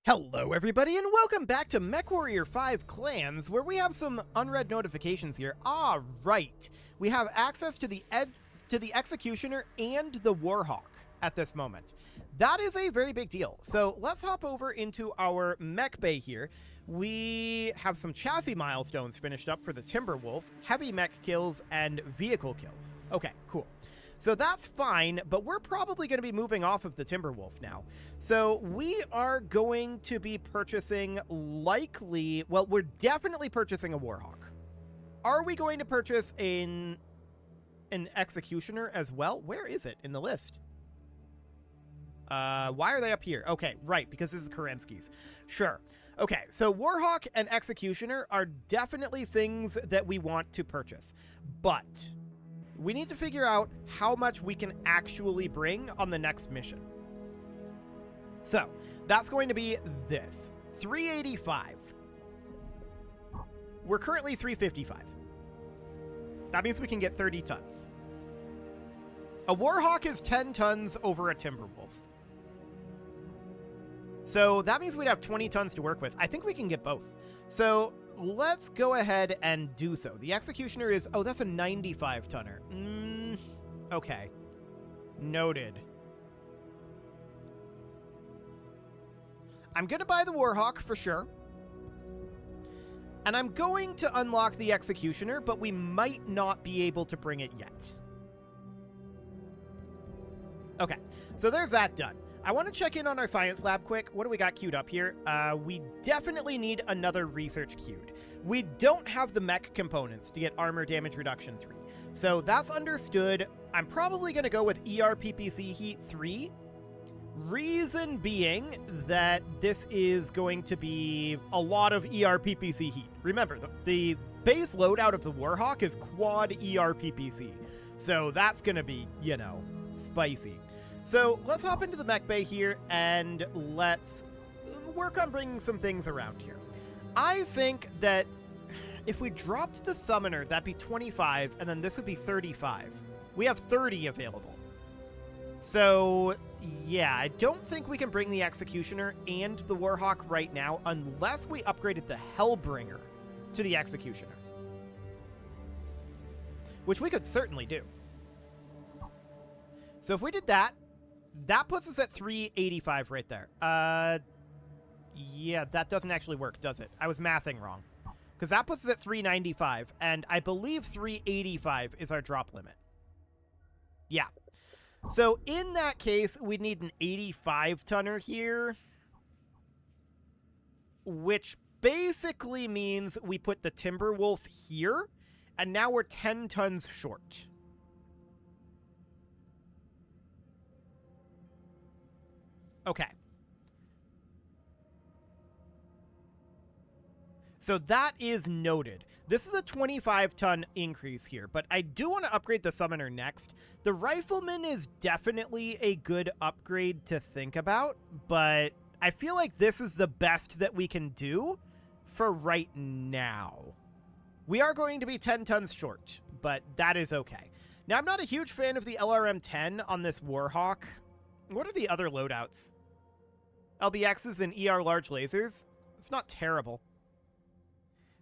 Hello everybody and welcome back to MechWarrior 5 Clans, where we have some unread notifications here. Ah, right. We have access to the Executioner and the Warhawk at this moment. That is a very big deal. So let's hop over into our mech bay here. We have some chassis milestones finished up for the Timberwolf, heavy mech kills, and vehicle kills. Okay, cool. So that's fine, but we're probably going to be moving off of the Timberwolf now. So we are going to be purchasing we're definitely purchasing a Warhawk. Are we going to purchase an Executioner as well? Where is it in the list? Why are they up here? Okay, right, because this is Kerensky's. Sure. Okay, so Warhawk and Executioner are definitely things that we want to purchase, but we need to figure out how much we can actually bring on the next mission. So that's going to be this 385. We're currently 355. That means we can get 30 tons. A Warhawk is 10 tons over a Timberwolf. So that means we'd have 20 tons to work with. I think we can get both. So let's go ahead and do so. The Executioner is... oh, that's a 95 tonner. Okay. Noted. I'm going to buy the Warhawk for sure. And I'm going to unlock the Executioner, but we might not be able to bring it yet. Okay, so there's that done. I want to check in on our science lab quick. What do we got queued up here? We definitely need another research queued. We don't have the mech components to get armor damage reduction 3. So that's understood. I'm probably going to go with ERPPC heat 3. Reason being that this is going to be a lot of ERPPC heat. Remember, the base loadout of the Warhawk is quad ERPPC. So that's going to be, you know, spicy. So let's hop into the mech bay here and let's work on bringing some things around here. I think that if we dropped the summoner, that'd be 25, and then this would be 35. We have 30 available. So yeah, I don't think we can bring the Executioner and the Warhawk right now unless we upgraded the Hellbringer to the Executioner, which we could certainly do. So if we did that, that puts us at 385 right there. Yeah, that doesn't actually work, does it? I was mathing wrong. Because that puts us at 395, and I believe 385 is our drop limit. Yeah. So in that case, we'd need an 85 tonner here, which basically means we put the Timberwolf here, and now we're 10 tons short. Okay. So that is noted. This is a 25-ton increase here, but I do want to upgrade the Summoner next. The Rifleman is definitely a good upgrade to think about, but I feel like this is the best that we can do for right now. We are going to be 10 tons short, but that is okay. Now, I'm not a huge fan of the LRM-10 on this Warhawk. What are the other loadouts? LBXs and ER large lasers? It's not terrible.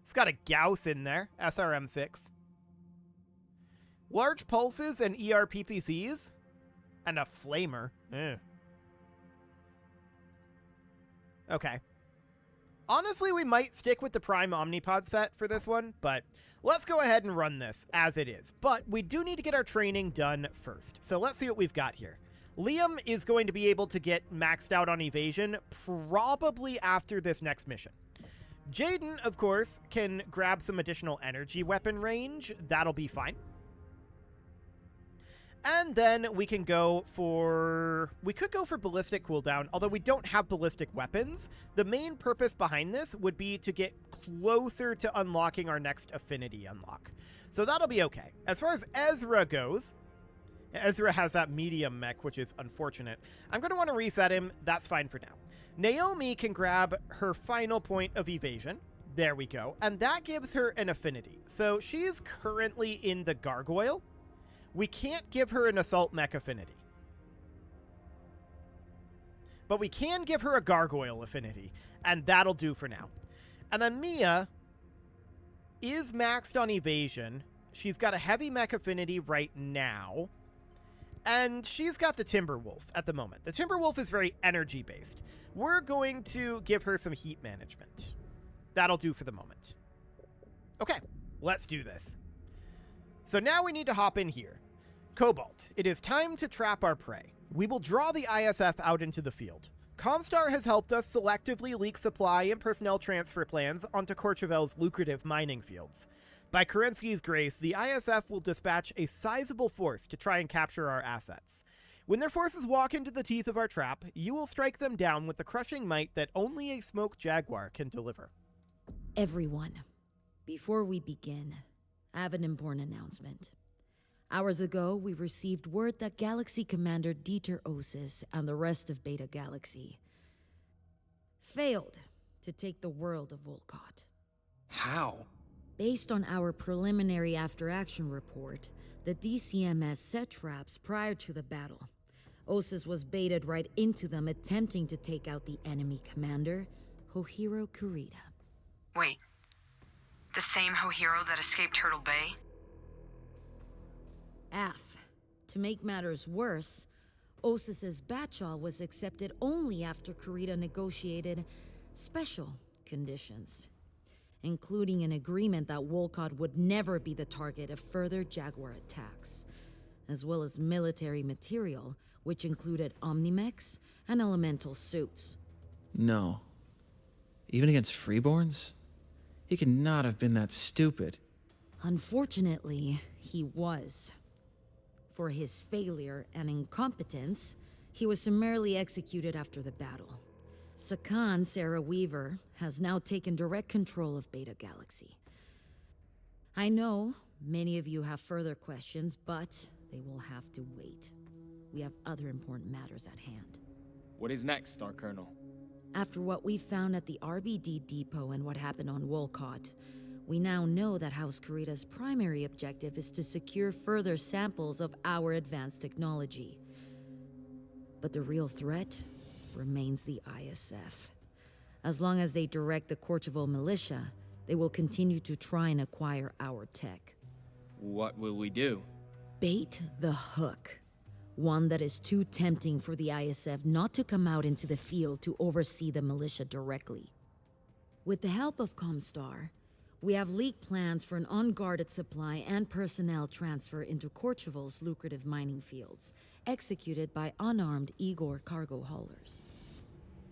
It's got a Gauss in there, SRM-6. Large pulses and ER PPCs? And a flamer. Okay. Honestly, we might stick with the Prime Omnipod set for this one, but let's go ahead and run this as it is. But we do need to get our training done first. So let's see what we've got here. Liam is going to be able to get maxed out on evasion probably after this next mission. Jaden, of course, can grab some additional energy weapon range. That'll be fine. And then we can go for... we could go for ballistic cooldown, although we don't have ballistic weapons. The main purpose behind this would be to get closer to unlocking our next affinity unlock. So that'll be okay. As far as Ezra goes... Ezra has that medium mech, which is unfortunate. I'm going to want to reset him. That's fine for now. Naomi can grab her final point of evasion. There we go. And that gives her an affinity. So she is currently in the Gargoyle. We can't give her an assault mech affinity. but we can give her a gargoyle affinity, and that'll do for now. And then Mia is maxed on evasion. She's got a heavy mech affinity right now, and she's got the Timberwolf at the moment. The Timberwolf is very energy-based. We're going to give her some heat management. That'll do for the moment. Okay, let's do this. So now we need to hop in here. Cobalt, it is time to trap our prey. We will draw the ISF out into the field. Comstar has helped us selectively leak supply and personnel transfer plans onto Korchevel's lucrative mining fields. By Kerensky's grace, the ISF will dispatch a sizable force to try and capture our assets. When their forces walk into the teeth of our trap, you will strike them down with the crushing might that only a smoked jaguar can deliver. Everyone, before we begin, I have an important announcement. Hours ago, we received word that Galaxy Commander Dieter Osis and the rest of Beta Galaxy failed to take the world of Volcott. How? Based on our preliminary after-action report, the DCMS set traps prior to the battle. Osis was baited right into them, attempting to take out the enemy commander, Hohiro Kurita. Wait. The same Hohiro that escaped Turtle Bay? To make matters worse, Osis's Batchal was accepted only after Kurita negotiated special conditions, including an agreement that Volcott would never be the target of further Jaguar attacks, as well as military material, which included Omnimex and elemental suits. No. Even against freeborns? He could not have been that stupid. Unfortunately, he was. For his failure and incompetence, he was summarily executed after the battle. Sakan Sarah Weaver has now taken direct control of Beta Galaxy. I know many of you have further questions, but they will have to wait. We have other important matters at hand. What is next, Star Colonel? After what we found at the RBD depot and what happened on Volcott, we now know that House Kurita's primary objective is to secure further samples of our advanced technology. But the real threat remains the ISF. As long as they direct the Korchevel militia, they will continue to try and acquire our tech. What will we do? Bait the hook. One that is too tempting for the ISF not to come out into the field to oversee the militia directly. With the help of Comstar, we have leaked plans for an unguarded supply and personnel transfer into Korchevel's lucrative mining fields, executed by unarmed Igor cargo haulers.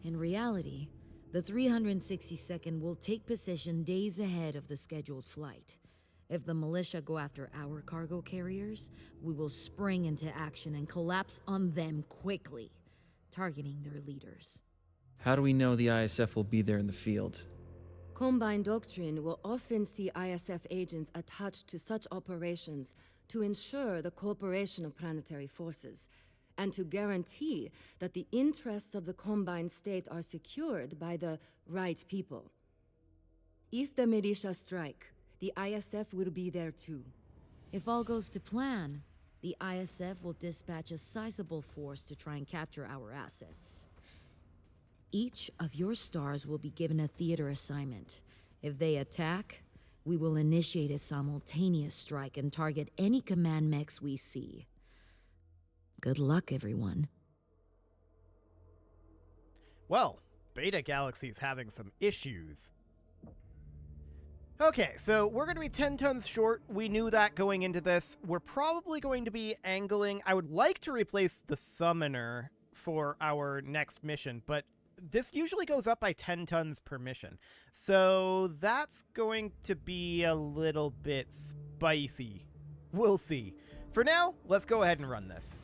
In reality, the 362nd will take position days ahead of the scheduled flight. If the militia go after our cargo carriers, we will spring into action and collapse on them quickly, targeting their leaders. How do we know the ISF will be there in the field? Combine Doctrine will often see ISF agents attached to such operations to ensure the cooperation of planetary forces, and to guarantee that the interests of the Combined State are secured by the right people. If the militia strike, the ISF will be there too. If all goes to plan, the ISF will dispatch a sizable force to try and capture our assets. Each of your stars will be given a theater assignment. If they attack, we will initiate a simultaneous strike and target any command mechs we see. Good luck, everyone. Well, Beta Galaxy's having some issues. Okay, so we're going to be 10 tons short. We knew that going into this. We're probably going to be angling. I would like to replace the Summoner for our next mission, but this usually goes up by 10 tons per mission. So that's going to be a little bit spicy. We'll see. For now, let's go ahead and run this.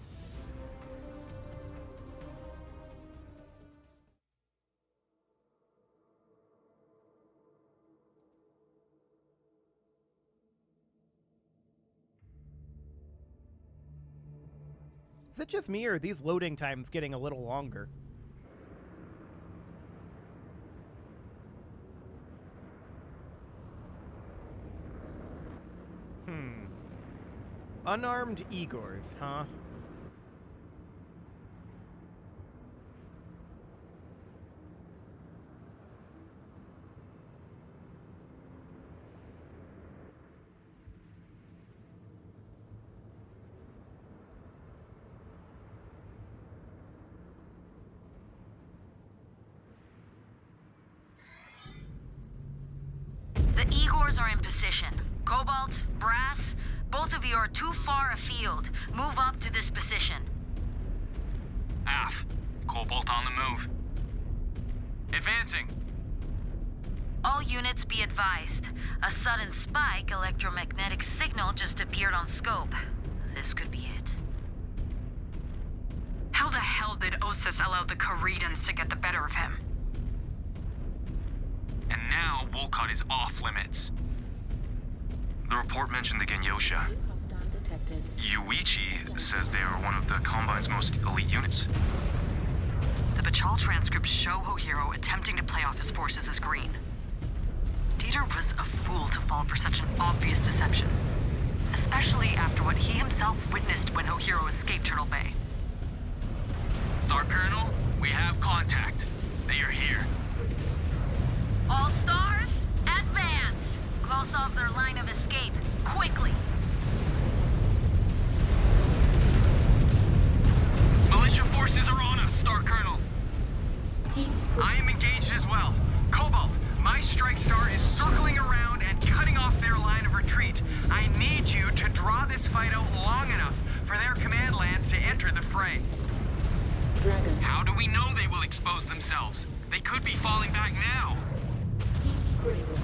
Is it just me, or are these loading times getting a little longer? Unarmed Igors, huh? stores are in position. Cobalt, Brass, both of you are too far afield. Move up to this position. Af, Cobalt on the move. Advancing. All units be advised. A sudden spike electromagnetic signal just appeared on scope. This could be it. How the hell did Osis allow the Caridans to get the better of him? And now Wolcott is off limits. The report mentioned the Genyosha. Yuichi says they are one of the Combine's most elite units. The patrol transcripts show Hohiro attempting to play off his forces as green. Dieter was a fool to fall for such an obvious deception. Especially after what he himself witnessed when Hohiro escaped Turtle Bay. Star Colonel, we have contact. They are here. All stars, advance! Close off their line of escape, quickly! Militia forces are on us, Star Colonel. I am engaged as well. Cobalt, my strike star is circling around and cutting off their line of retreat. I need you to draw this fight out long enough for their command lands to enter the fray. Dragon. How do we know they will expose themselves? They could be falling back now.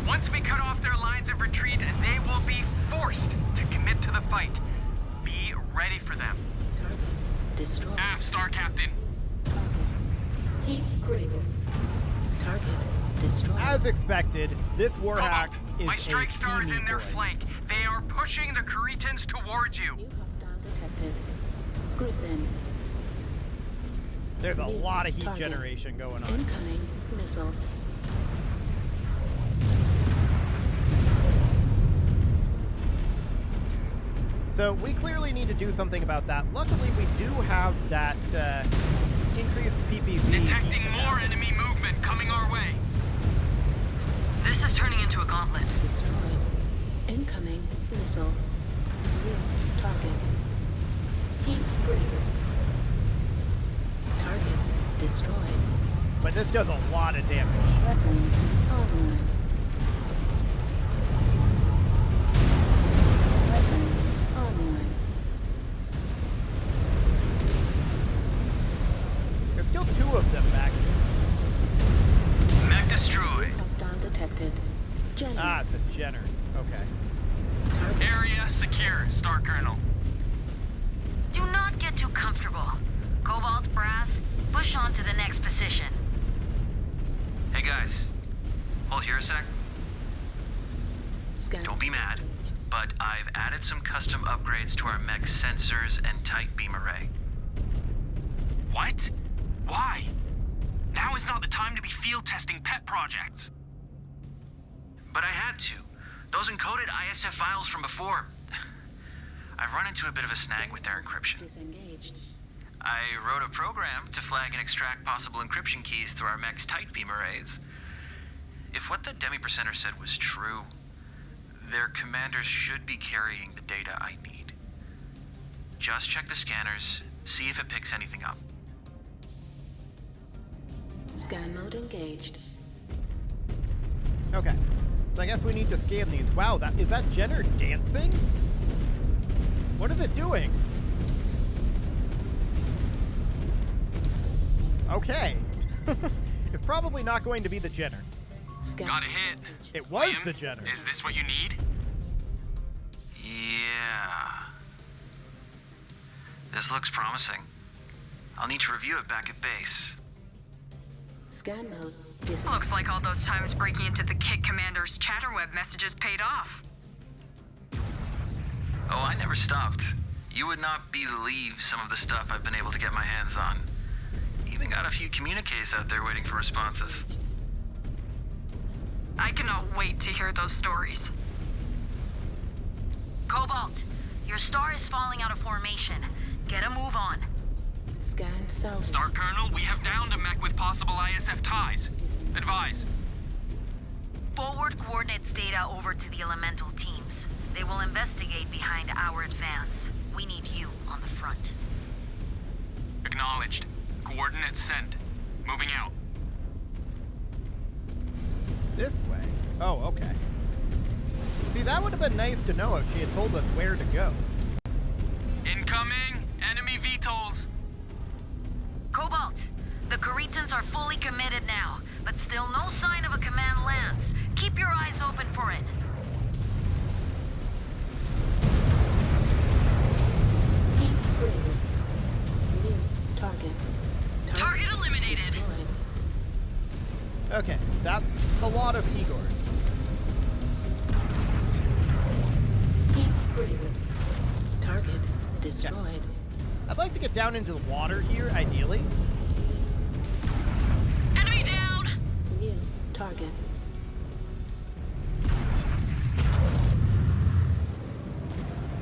Once we cut off their lines of retreat, they will be forced to commit to the fight. Be ready for them. Destroy. Af, Star Captain. Heat critical. Target destroyed. As expected, this warhack Cobalt, is my strike a star is steamy in their boy. flank. They are pushing the Caritans towards you. New hostile detected. Griffin. There's a New lot of heat target. generation going on. Incoming missile. So we clearly need to do something about that. Luckily, we do have that increased PPC. Detecting more enemy movement coming our way. This is turning into a gauntlet. Destroyed. Incoming missile. New target. Heat critical. Target destroyed. But this does a lot of damage. Weapons online. Weapons online. There's still two of them back here. Mech destroyed. Hostile detected. Jenny. Ah, it's a Jenner. Okay. Target. Area secure, Star Colonel. Do not get too comfortable. Cobalt, Brass, push on to the next position. Hey guys, hold here a sec. Scan. Don't be mad, but I've added some custom upgrades to our mech sensors and tight beam array. What? Why? Now is not the time to be field testing pet projects. But I had to. Those encoded ISF files from before. I've run into a bit of a snag with their encryption. Disengaged. I wrote a program to flag and extract possible encryption keys through our mech's tight beam arrays. If what the demi-percenter said was true, their commanders should be carrying the data I need. Just check the scanners, see if it picks anything up. Scan mode engaged. Okay. So I guess we need to scan these. Wow, is that Jenner dancing? What is it doing? Okay. It's probably not going to be the Jenner. Scan. Got a hit. It was Liam, the Jenner. Is this what you need? Yeah. This looks promising. I'll need to review it back at base. Scan mode. Disengaged. Looks like all those times breaking into the Kit Commander's chatterweb messages paid off. Oh, I never stopped. You would not believe some of the stuff I've been able to get my hands on. Even got a few communiques out there waiting for responses. I cannot wait to hear those stories. Cobalt, your star is falling out of formation. Get a move on. Scanned cell. Star Colonel, we have downed a mech with possible ISF ties. Advise. Forward coordinates data over to the elemental teams. They will investigate behind our advance. We need you on the front. Acknowledged. Coordinates sent. Moving out. This way. Oh, okay. See, that would have been nice to know if she had told us where to go. Incoming! Enemy VTOLs! Cobalt, the Caritans are fully committed now, but still no sign of a command lance. Keep your eyes open for it. New target. Target eliminated. Destroyed. Okay, that's a lot of Igors. Heat critical. Target destroyed. I'd like to get down into the water here, ideally. Enemy down! New target.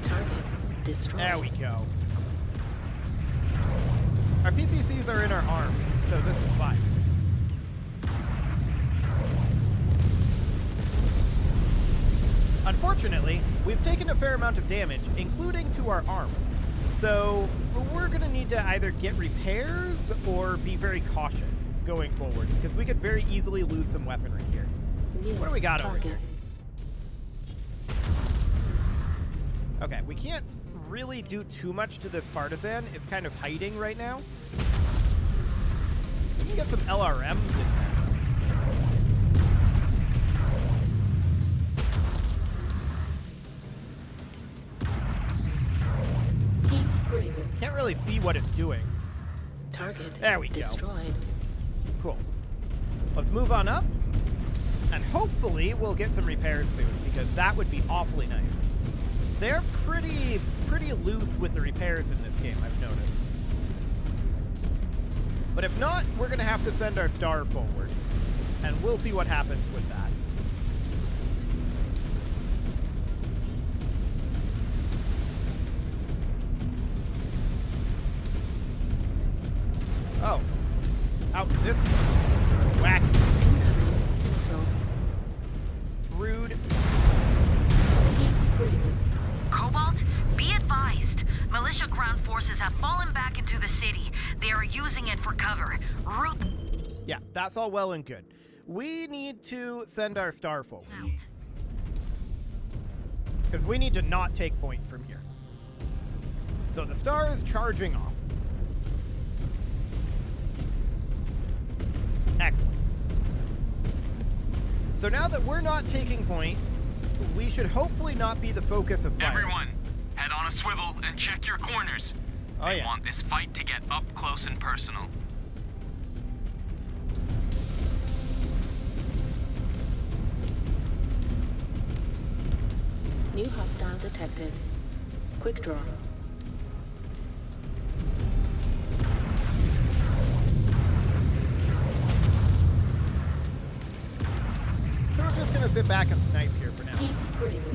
Target destroyed. There we go. Our PPCs are in our arms, so this is fine. Unfortunately, we've taken a fair amount of damage, including to our arms. So we're gonna need to either get repairs or be very cautious going forward, because we could very easily lose some weaponry here. New What do we got over target. here? Okay, we can't really do too much to this partisan. It's kind of hiding right now. We can get some LRMs in there. Heat critical. Can't really see what it's doing. Target There we go. destroyed. Cool. Let's move on up. And hopefully we'll get some repairs soon, because that would be awfully nice. They're pretty loose with the repairs in this game, I've noticed. But if not, we're going to have to send our star forward. And we'll see what happens with that. Oh. Out this whack. Incoming missile. Rude. Heat critical. Cobalt, be advised. Militia ground forces have fallen back into the city. They are using it for cover. Yeah, that's all well and good. We need to send our star forward. Out. Because we need to not take point from here. So the star is charging off. Excellent. So now that we're not taking point, we should hopefully not be the focus of fire. Everyone, head on a swivel and check your corners. Oh, I yeah. want this fight to get up close and personal. New hostile detected. Quick draw. So we're just going to sit back and snipe here for now. Heat critical.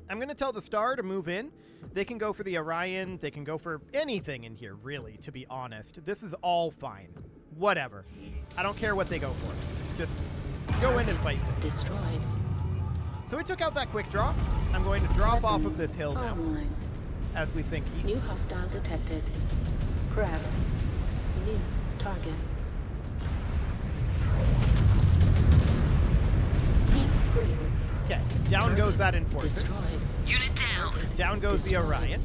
I'm going to tell the star to move in. They can go for the Orion. They can go for anything in here, really, to be honest. This is all fine. Whatever. I don't care what they go for. Just go in and fight. Destroyed. So we took out that quick draw. I'm going to drop off of this hill now Online. as we sink heat. New hostile detected. Crab. New target. Heat critical. Okay, down goes that enforcer. Destroyed. Unit down. Down goes the Destroyed. Orion.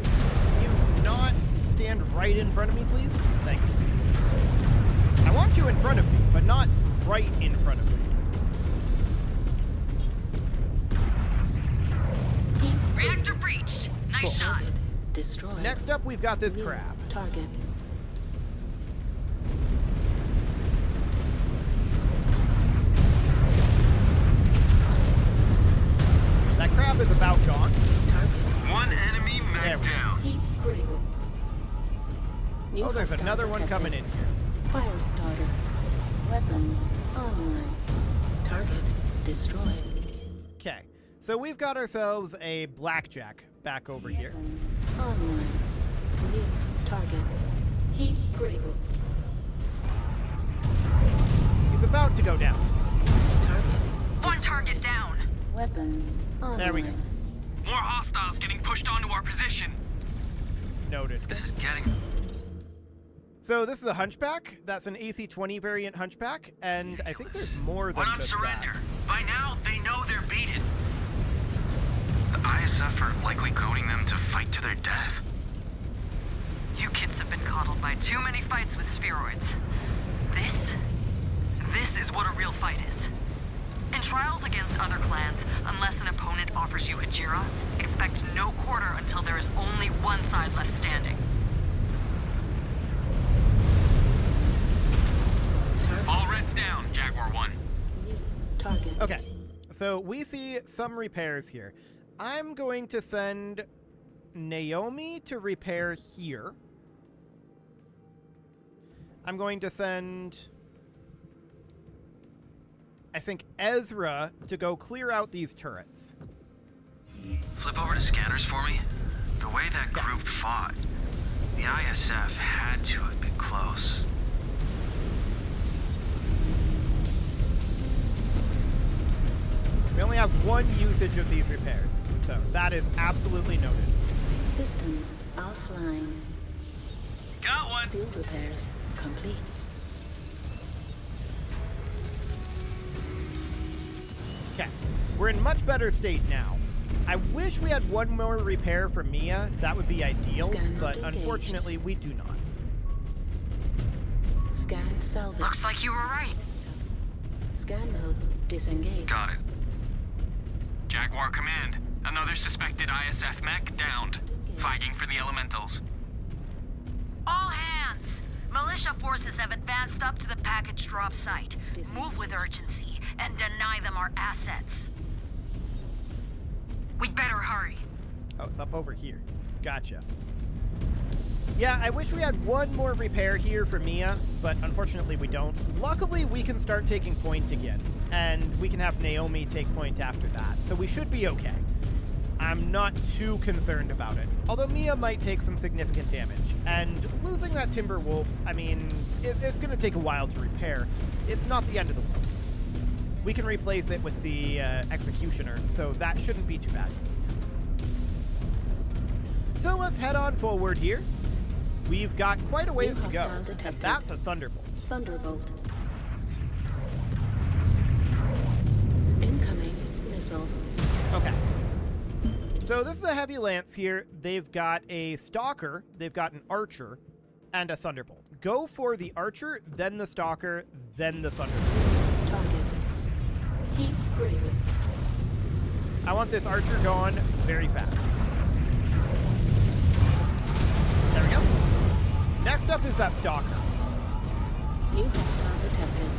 Can you not stand right in front of me, please? Thank you. I want you in front of me, but not right in front of me. Heat Reactor breached. Nice Cool. shot. target. Destroyed. Next up, we've got this New crab. target. That crab is about gone. Target. One enemy There mag we go. down. Heat critical. New Oh, there's hostile another one detected. coming in here. Fire starter. Weapons online. Target destroyed. Okay, so we've got ourselves a blackjack back over here. Weapons online. New target. Heat critical. He's about to go down. Target. One destroyed. target down. Weapons online. There we go. More hostiles getting pushed onto our position. Noticed. This is getting. So this is a hunchback. That's an AC-20 variant hunchback, and I think there's more than Why not just surrender? that. By now, they know they're beaten. The ISF are likely coding them to fight to their death. You kids have been coddled by too many fights with spheroids. This is what a real fight is. In trials against other clans, unless an opponent offers you Hajira, expect no quarter until there is only one side left standing. All Reds down, Jaguar 1. New target. Okay, so we see some repairs here. I'm going to send Naomi to repair here. I'm going to send, I think, Ezra to go clear out these turrets. Flip over to scanners for me. The way that group fought, the ISF had to have been close. We only have one usage of these repairs, so that is absolutely noted. Systems offline. Got one! Field repairs complete. Okay, we're in much better state now. I wish we had one more repair for Mia. That would be ideal, Scan but mode unfortunately we do not. Scan salvage. Looks like you were right. Scan mode disengaged. Got it. Jaguar Command. Another suspected ISF mech downed. Fighting for the elementals. All hands! Militia forces have advanced up to the package drop site. Move with urgency and deny them our assets. We'd better hurry. Oh, it's up over here. Gotcha. Yeah, I wish we had one more repair here for Mia, but unfortunately we don't. Luckily, we can start taking point again, and we can have Naomi take point after that, so we should be okay. I'm not too concerned about it, although Mia might take some significant damage, and losing that Timber Wolf, I mean, it's going to take a while to repair. It's not the end of the world. We can replace it with the Executioner, so that shouldn't be too bad. So let's head on forward here. We've got quite a ways to go, hostile and detected. that's a Thunderbolt. Thunderbolt. Incoming missile. Okay. So this is a heavy lance here. They've got a Stalker, they've got an Archer, and a Thunderbolt. Go for the Archer, then the Stalker, then the Thunderbolt. Target. Heat critical. I want this Archer gone very fast. There we go. Next up is that Stalker. New hostile detected.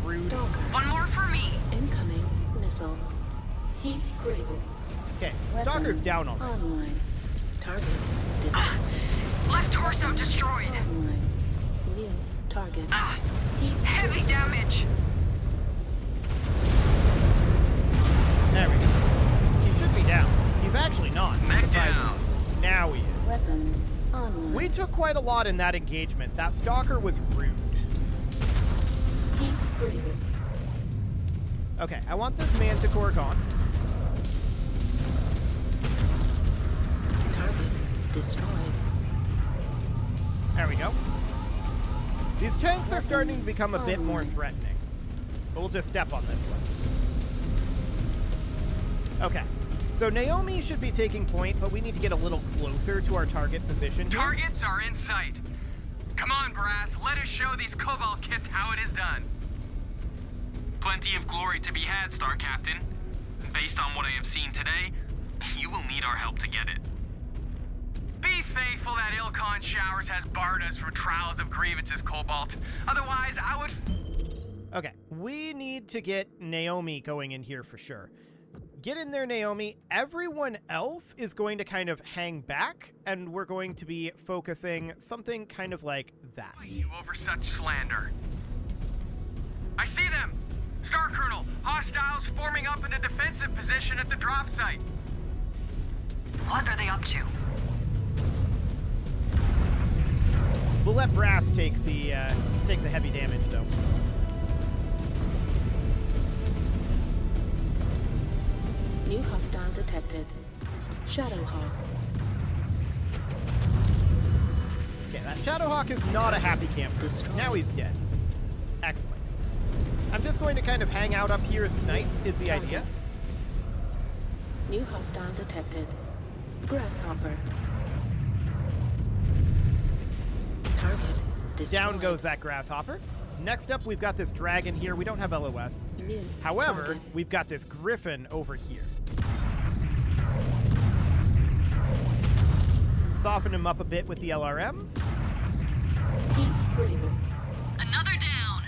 Rude. Stalker. One more for me. Incoming missile. Heat critical. Okay, Stalker's Weapons down already. Online. Target destroyed. Left torso destroyed. Online. New target. Heat Heavy damage. There we go. He should be down. He's actually not. Mech surprisingly. down. Now he is. weapons online. We took quite a lot in that engagement. That Stalker was rude. Heat critical. Okay, I want this Manticore gone. Target destroyed. There we go. These tanks are starting to become a bit more threatening. But we'll just step on this one. Okay. So Naomi should be taking point, but we need to get a little closer to our target position here. Targets are in sight. Come on, Brass, let us show these Cobalt kits how it is done. Plenty of glory to be had, Star Captain. Based on what I have seen today, you will need our help to get it. Be faithful that Ilkon Showers has barred us from trials of grievances, Cobalt. Otherwise, I would... Okay, we need to get Naomi going in here for sure. Get in there, Naomi. Everyone else is going to kind of hang back, and we're going to be focusing something kind of like that. You over such slander. I see them! Star Colonel, hostiles forming up in a defensive position at the drop site. What are they up to? We'll let Brass take the heavy damage, though. New hostile detected. Shadowhawk. Okay, Okay, that Shadowhawk is not a happy camper. Destroyed. Now he's dead. Excellent. I'm just going to kind of hang out up here and snipe, is the idea. New hostile detected. Grasshopper. Target destroyed. Down goes that Grasshopper. Next up, we've got this dragon here. We don't have LOS. New However, target. we've got this griffin over here. Soften him up a bit with the LRMs. Heat critical. Another down.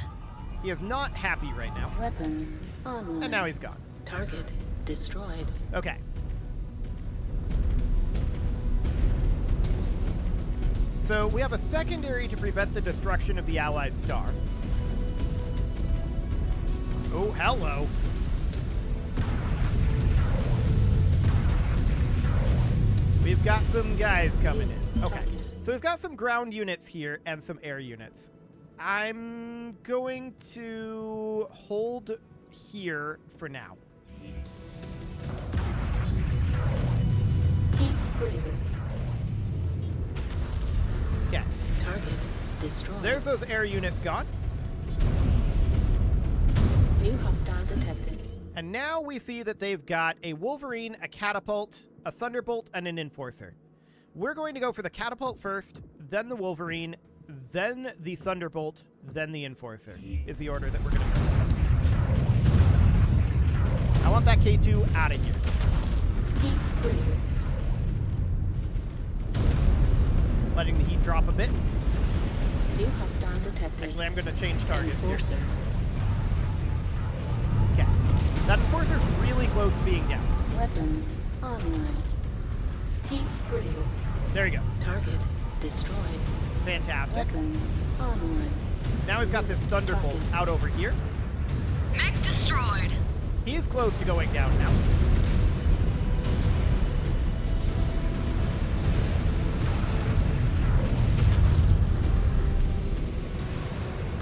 He is not happy right now. Weapons online. And now he's gone. Target destroyed. Okay. So we have a secondary to prevent the destruction of the Allied star. Oh, hello. We've got some guys coming in. Okay. So we've got some ground units here and some air units. I'm going to hold here for now. Heat critical. Okay. Target destroyed. There's those air units gone. New hostile detected. And now we see that they've got a Wolverine, a Catapult, a Thunderbolt, and an Enforcer. We're going to go for the Catapult first, then the Wolverine, then the Thunderbolt, then the Enforcer, is the order that we're going to go. I want that K2 out of here. Heat critical. Letting the heat drop a bit. New hostile detected. Actually, I'm going to change targets here. Enforcer. Okay. That Enforcer's really close to being down. Weapons online. Heat critical. There he goes. Target destroyed. Fantastic. Weapons online. Now we've got this Thunderbolt out over here. Mech destroyed. He is close to going down now.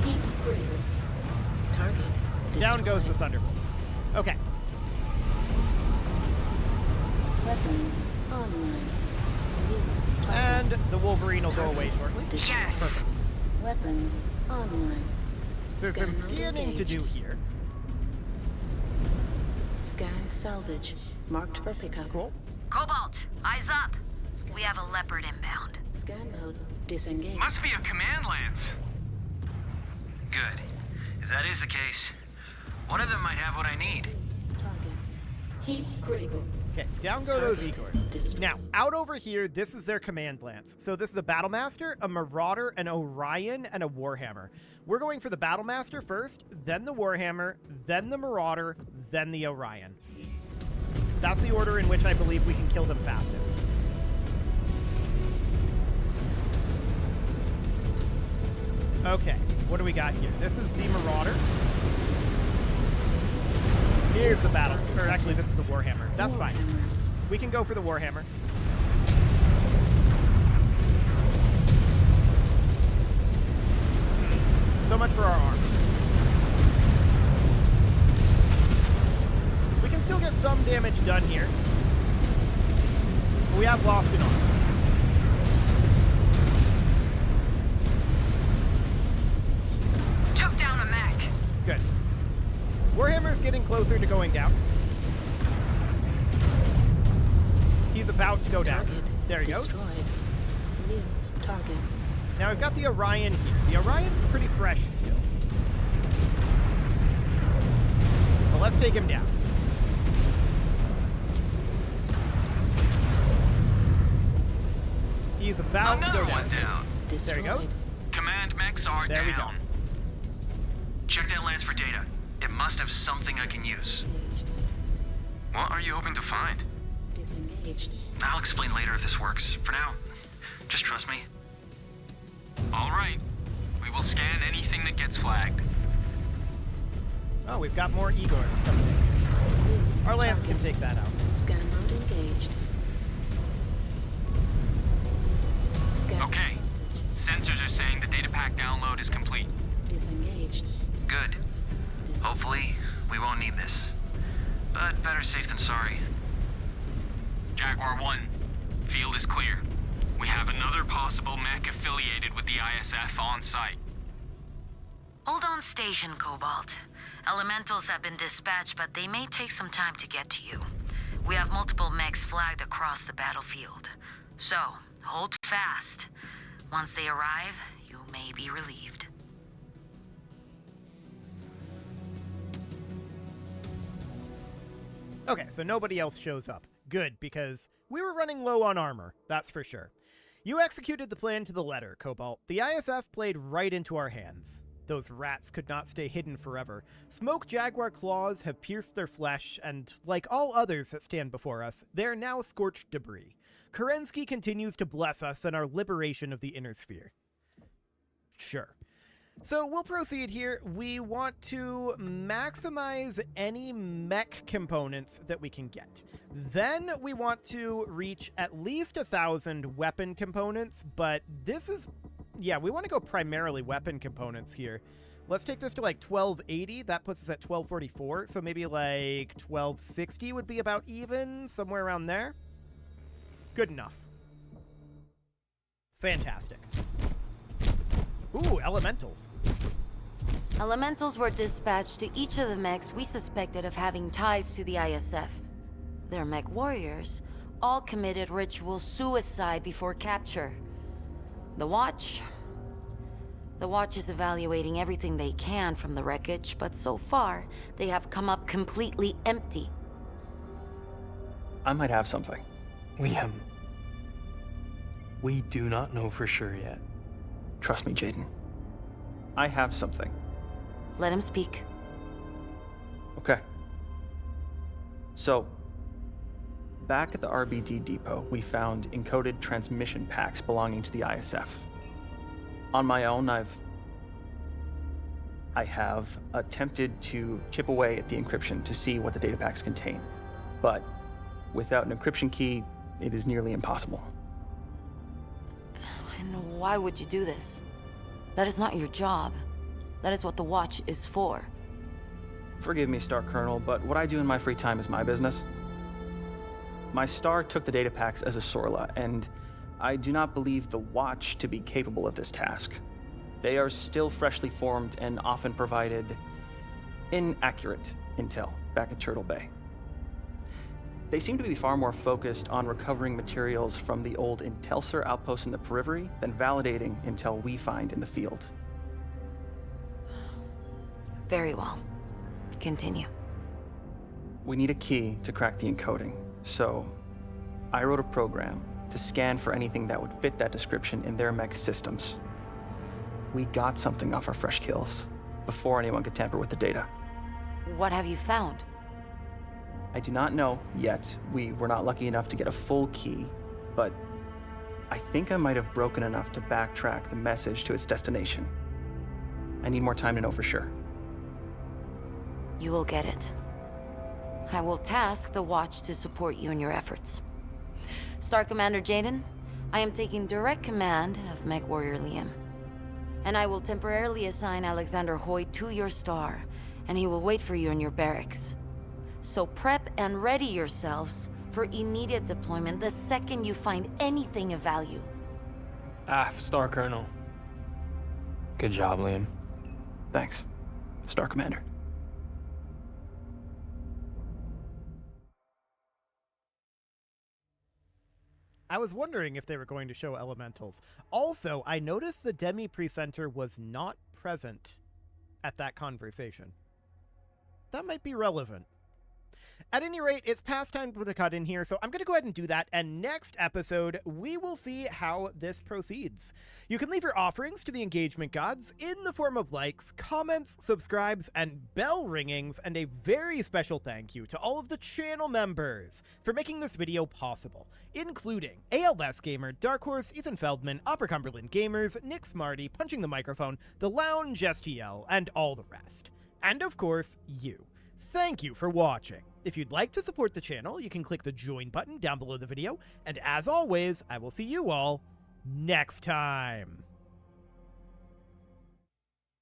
Heat critical. Target destroyed. Down goes the Thunderbolt. Okay. Weapons online. New target. And the Wolverine will go away shortly. Destroyed. Yes. Perfect. Weapons online. There's some Scan mode scanning to engaged. do here. Scan salvage. Marked for pickup. Cool. Cobalt, eyes up. We have a Leopard inbound. Scan mode disengaged. Must be a command lance. Good. If that is the case, one of them might have what I need. Target. Heat critical. Okay, down go those Target Igors. destroyed. Now, out over here, this is their command lance. So this is a Battlemaster, a Marauder, an Orion, and a Warhammer. We're going for the Battlemaster first, then the Warhammer, then the Marauder, then the Orion. That's the order in which I believe we can kill them fastest. Okay, what do we got here? This is the Marauder. Here's the battle, or actually this is the Warhammer. That's fine. Warhammer. We can go for the Warhammer. So much for our arm. We can still get some damage done here. But we have lost an arm. Took down a mech. Good. Warhammer's getting closer to going down. He's about to go down. Target There he goes. destroyed. New target. Now we've got the Orion here. The Orion's pretty fresh still. But let's take him down. He's about to Another go down. one down. There Destroyed. he goes. Command mechs are There we down. Check that lance for data. It must have something I can use. What are you hoping to find? Disengaged. I'll explain later if this works. For now, just trust me. All right. We will scan anything that gets flagged. Oh, we've got more Igors coming in. New Our lance can target. take that out. Scan mode engaged. Scan. Okay. Sensors are saying the data pack download is complete. Disengaged. Good. Dis- Hopefully, we won't need this. But better safe than sorry. Jaguar 1, field is clear. We have another possible mech affiliated with the ISF on site. Hold on station, Cobalt. Elementals have been dispatched, but they may take some time to get to you. We have multiple mechs flagged across the battlefield. So, hold fast. Once they arrive, you may be relieved. Okay, so nobody else shows up. Good, because we were running low on armor, that's for sure. You executed the plan to the letter, Cobalt. The ISF played right into our hands. Those rats could not stay hidden forever. Smoke Jaguar claws have pierced their flesh, and like all others that stand before us, they are now scorched debris. Kerensky continues to bless us in our liberation of the Inner Sphere. Sure. So we'll proceed here. We want to maximize any mech components that we can get. Then we want to reach at least 1,000 weapon components, but this is... yeah, we want to go primarily weapon components here. Let's take this to like 1280. That puts us at 1244, so maybe like 1260 would be about even, somewhere around there. Good enough. Fantastic. Ooh, elementals. Elementals were dispatched to each of the mechs we suspected of having ties to the ISF. Their MechWarriors all committed ritual suicide before capture. The Watch is evaluating everything they can from the wreckage, but so far, they have come up completely empty. I might have something. Liam, we do not know for sure yet. Trust me, Jaden. I have something. Let him speak. Okay. So, back at the RBD depot, we found encoded transmission packs belonging to the ISF. On my own, I have attempted to chip away at the encryption to see what the data packs contain. But without an encryption key, it is nearly impossible. And why would you do this? That is not your job. That is what the Watch is for. Forgive me, Star Colonel, but what I do in my free time is my business. My star took the data packs as a Sorla, and I do not believe the Watch to be capable of this task. They are still freshly formed and often provided inaccurate intel back at Turtle Bay. They seem to be far more focused on recovering materials from the old Intelsar outpost in the periphery than validating intel we find in the field. Very well. Continue. We need a key to crack the encoding, so I wrote a program to scan for anything that would fit that description in their mech systems. We got something off our fresh kills before anyone could tamper with the data. What have you found? I do not know yet. We were not lucky enough to get a full key, but I think I might have broken enough to backtrack the message to its destination. I need more time to know for sure. You will get it. I will task the Watch to support you in your efforts. Star Commander Jaden, I am taking direct command of MechWarrior Liam. And I will temporarily assign Alexander Hoyt to your star, and he will wait for you in your barracks. So prep and ready yourselves for immediate deployment the second you find anything of value. Star Colonel. Good job, Liam. Thanks, Star Commander. I was wondering if they were going to show elementals. Also, I noticed the Demi Presenter was not present at that conversation. That might be relevant. At any rate, it's past time to put a cut in here, so I'm going to go ahead and do that, and next episode, we will see how this proceeds. You can leave your offerings to the engagement gods in the form of likes, comments, subscribes, and bell ringings, and a very special thank you to all of the channel members for making this video possible, including ALS Gamer, Dark Horse, Ethan Feldman, Upper Cumberland Gamers, Nick Smarty, Punching the Microphone, The Lounge STL, and all the rest. And of course, you. Thank you for watching. If you'd like to support the channel, you can click the join button down below the video, and as always, I will see you all next time.